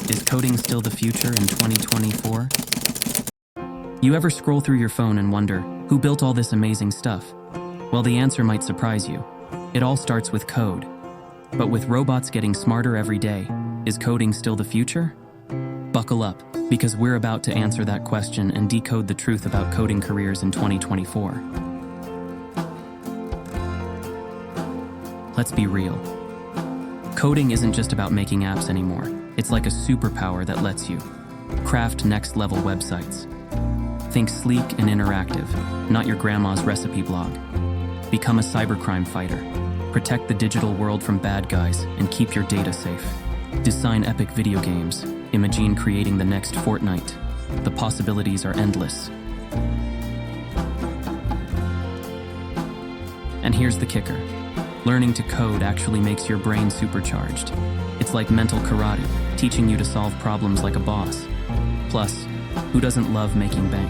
Is coding still the future in 2024? You ever scroll through your phone and wonder, who built all this amazing stuff? Well, the answer might surprise you. It all starts with code. But with robots getting smarter every day, is coding still the future? Buckle up, because we're about to answer that question and decode the truth about coding careers in 2024. Let's be real. Coding isn't just about making apps anymore. It's like a superpower that lets you craft next-level websites. Think sleek and interactive, not your grandma's recipe blog. Become a cybercrime fighter. Protect the digital world from bad guys and keep your data safe. Design epic video games. Imagine creating the next Fortnite. The possibilities are endless. And here's the kicker. Learning to code actually makes your brain supercharged. It's like mental karate, teaching you to solve problems like a boss. Plus, who doesn't love making bank?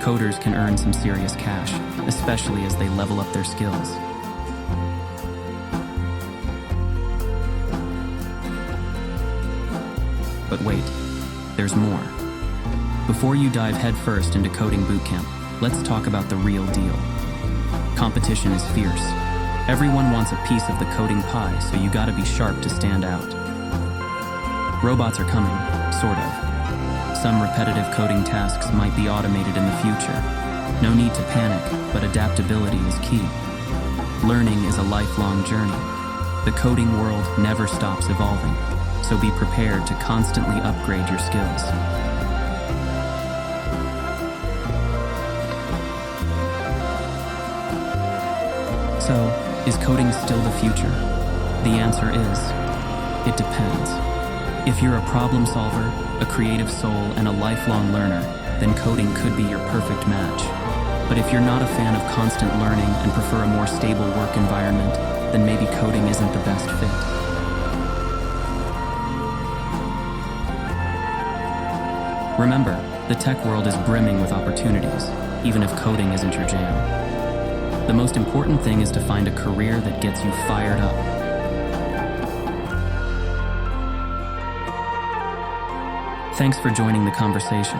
Coders can earn some serious cash, especially as they level up their skills. But wait, there's more. Before you dive headfirst into coding bootcamp, let's talk about the real deal. Competition is fierce. Everyone wants a piece of the coding pie, so you gotta be sharp to stand out. Robots are coming, sort of. Some repetitive coding tasks might be automated in the future. No need to panic, but adaptability is key. Learning is a lifelong journey. The coding world never stops evolving, so be prepared to constantly upgrade your skills. So, is coding still the future? The answer is, it depends. If you're a problem solver, a creative soul, and a lifelong learner, then coding could be your perfect match. But if you're not a fan of constant learning and prefer a more stable work environment, then maybe coding isn't the best fit. Remember, the tech world is brimming with opportunities, even if coding isn't your jam. The most important thing is to find a career that gets you fired up. Thanks for joining the conversation.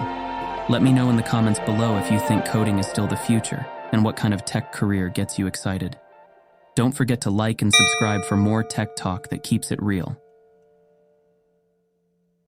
Let me know in the comments below if you think coding is still the future and what kind of tech career gets you excited. Don't forget to like and subscribe for more tech talk that keeps it real.